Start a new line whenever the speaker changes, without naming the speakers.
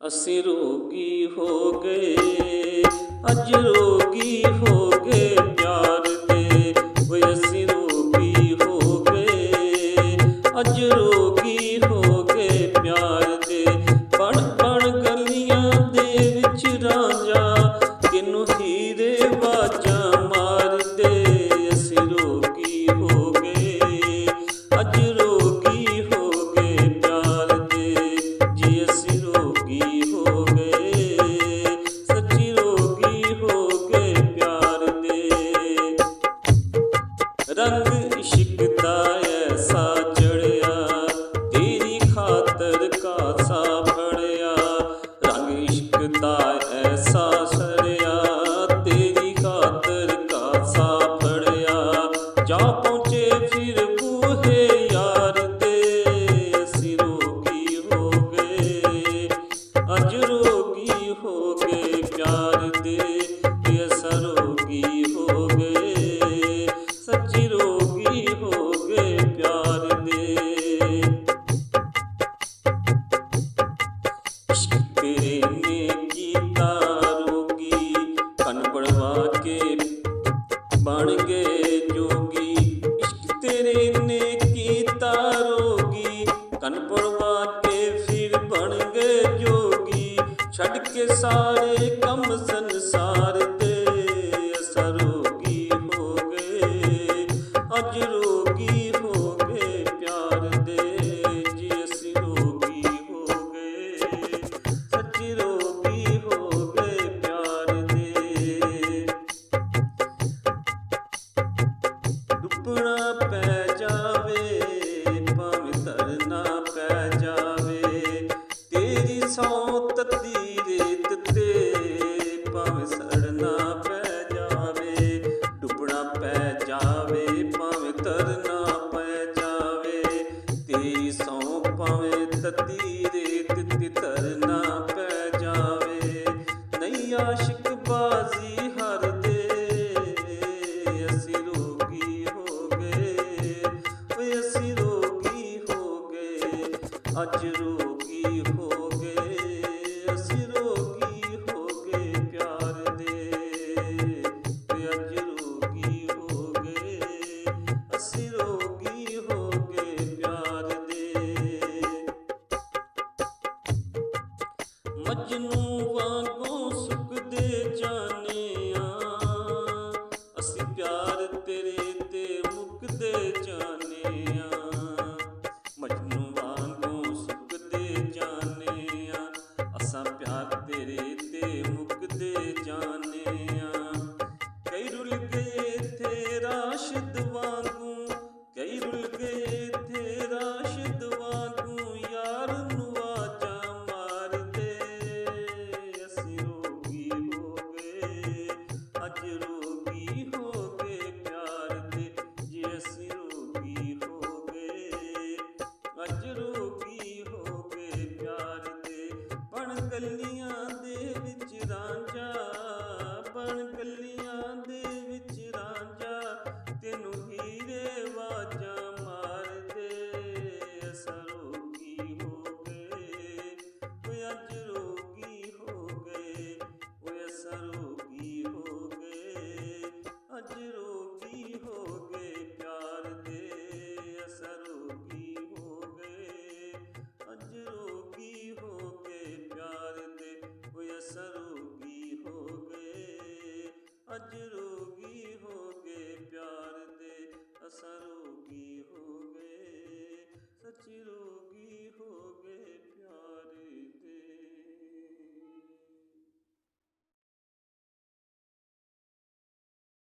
ਅਸੀਂ ਰੋਗੀ ਹੋ ਗਏ, ਅੱਜ ਰੋਗੀ ਹੋ ਗਏ ਪਿਆਰ ਦੇ। ਓਏ ਅਸੀਂ ਰੋਗੀ ਹੋ ਗਏ, ਅੱਜ ਰੋਗੀ ਹੋ ਗਏ ਪਿਆਰ ਦੇ। ਬਣ ਬਣ ਗਲੀਆਂ ਦੇ ਵਿੱਚ ਰਾਂਝਾ, ਕਿਨੂੰ ਹੀਰੇ ਵਾਜਾਂ ਮਾਰਦੇ। ਅਸੀਂ ਰੋਗੀ ਹੋ ਗਏ, ਅੱਜ ਰੋਗੀ ਹੋ ਗਏ ਪਿਆਰ ਦੇ। ਜੀ ਅਸੀਂ ਰੋਗੀ ਹੋ ਗਏ, ਸੱਚੀ ਰੋਗੀ ਹੋ ਗਏ ਪਿਆਰ ਦੇ। ਰੰਗ ਇਸ਼ਕ ਦਾ ਐਸਾ ਚੜਿਆ, ਤੇਰੀ ਖਾਤਰ ਕਾਸਾ ਫੜਿਆ। ਰੰਗ ਇਸ਼ਕ ਦਾ ਐਸਾ ਚੜਿਆ, ਤੇਰੀ ਖਾਤਰ ਕਾਸਾ ਫੜਿਆ। ਜਾ ਪਹੁੰਚੇ ਫਿਰ ਬੂਹੇ ਯਾਰ ਦੇ। ਅਸੀਂ ਰੋਗੀ ਹੋ ਗਏ, ਅੱਜ ਰੋਗੀ ਹੋ ਗਏ ਪਿਆਰ ਦੇ। ਅਸੀਂ ਰੋਗੀ ਹੋ ਗਏ, ਸੱਚੀ ਰੋਗੀ ਹੋ ਗਏ ਪਿਆਰ ਦੇ। ਇਸ਼ਕ ਤੇਰੇ ਨੇ ਕੀਤਾ ਰੋਗੀ, ਕੰਨ ਪੜਵਾ ਕੇ ਬਣ ਗਏ ਜੋਗੀ। ਇਸ਼ਕ ਤੇਰੇ ਨੇ ਕੀਤਾ ਰੋਗੀ, ਕੰਨ ਪੜਵਾ ਕੇ ਫਿਰ ਬਣ ਗਏ ਜੋਗੀ। ਛੱਡ ਕੇ ਸਾਰੇ ਕੰਮ ਸੰਸਾਰ ਦੇ। ਅਸਾਂ ਰੋਗੀ ਹੋ ਗਏ, ਅੱਜ ਰੋਗੀ ਹੋ ਗਏ ਪਿਆਰ ਦੇ। ਜੀ ਅਸੀਂ ਰੋਗੀ ਹੋ ਗਏ, ਸੱਚੀ ਰੋਗੀ ਹੋ ਗਏ ਪਿਆਰ ਦੇ। ਡੁੱਬਣਾ ਪੈ ਜਾਵੇ, ਭਾਵੇਂ ਤਰਨਾ ਪੈ ਜਾਵੇ। ਤੇਰੀ ਸੌਂ ਤੱਤੀ ਰੇਤ ਤੇ, ਭਾਵੇਂ ਸੜਨਾ ਪੈ ਜਾਵੇ। ਡੁੱਬਣਾ ਪੈ ਜਾਵੇ, ਭਾਵੇਂ ਤਰਨਾ ਪੈ ਜਾਵੇ। ਤੇਰੀ ਸੌਂ ਭਾਵੇਂ ਤੱਤੀ ਰੇਤ ਤੇ ਤਰਨਾ ਪੈ ਜਾਵੇ। ਨਹੀਂ ਆਸ਼ਿਕ ਬਾਜ਼ੀ ਹਾਰਦੇ। ਅਸੀਂ ਰੋਗੀ ਹੋ ਗਏ, ਓਏ ਅਸੀਂ ਰੋਗੀ ਹੋ ਗਏ, ਅੱਜ ਰੋਗੀ ਹੋ ਗਏ। ਅਸੀਂ ਰੋਗੀ ਹੋ ਗਏ ਪਿਆਰ ਦੇ, ਓਏ ਅੱਜ ਰੋਗੀ ਹੋ ਗਏ। ਅਸੀਂ ਰੋਗੀ ਹੋ ਗਏ ਪਿਆਰ ਦੇ। ਮਜਨੂੰ ਵਾਂਗੂ ਸੁੱਕਦੇ ਜਾਨੇ ਆਂ, ਅਸੀਂ ਪਿਆਰ ਤੇਰੇ ਤੇ ਮੁੱਕਦੇ ਜਾਨੇ ਆਂ। ਮਜਨੂੰ ਵਾਂਗੂ ਸੁੱਕਦੇ ਜਾਨੇ ਆਂ, ਅਸਾਂ ਪਿਆਰ ਤੇਰੇ ਤੇ ਮੁੱਕਦੇ ਜਾਨੇ ਆਂ। ਕਈ ਰੁਲ ਗਏ ਥੇ ਰਾਸ਼ਦ ਵਾਂਗੂ, ਕਈ ਰੁਲ ਗਏ ਥੇ ਰਾਸ਼ਦ ਵਾਂਗੂ। ਯਾਰ ਨੂੰ ਵਾਜਾਂ ਮਾਰਦੇ। ਅਸੀਂ ਰੋਗੀ ਹੋ ਗਏ, ਅੱਜ ਰੋਗੀ ਹੋ ਗਏ ਪਿਆਰ ਦੇ। ਜੀ ਅਸੀਂ ਰੋਗੀ ਹੋ ਗਏ, ਅੱਜ ਰੋਗੀ ਹੋ ਗਏ ਪਿਆਰ ਦੇ। ਬਣ ਗਲੀਆਂ ਦੇ ਵਿੱਚ ਰਾਂਝਾ, ਬਣ ਗਲੀਆਂ ਦੇ ਵਿੱਚ ਰਾਂਝਾ। ਤੈਨੂੰ ਹੀਰੇ ਵਾਜਾਂ ਮਾਰਦੇ। ਅਸਾਂ ਰੋਗੀ ਹੋ ਗਏ, ਓਏ ਅੱਜ ਰੋਗੀ ਹੋ ਗਏ। ਓਏ ਅਸਾਂ ਰੋਗੀ ਹੋ ਗਏ, ਅੱਜ ਰੋਗੀ ਹੋ ਗਏ ਪਿਆਰ ਦੇ। ਅਸਾਂ ਰੋਗੀ ਹੋ ਗਏ, ਅੱਜ ਰੋਗੀ ਹੋ ਗਏ ਪਿਆਰ ਦੇ। ਓਏ ਅਸਾਂ ਰੋਗੀ ਹੋ ਗਏ, ਅੱਜ ਰੋਗੀ ਹੋ ਗਏ ਪਿਆਰ ਦੇ। ਅਸਾਂ ਰੋਗੀ ਹੋ ਗਏ, ਸੱਚੀ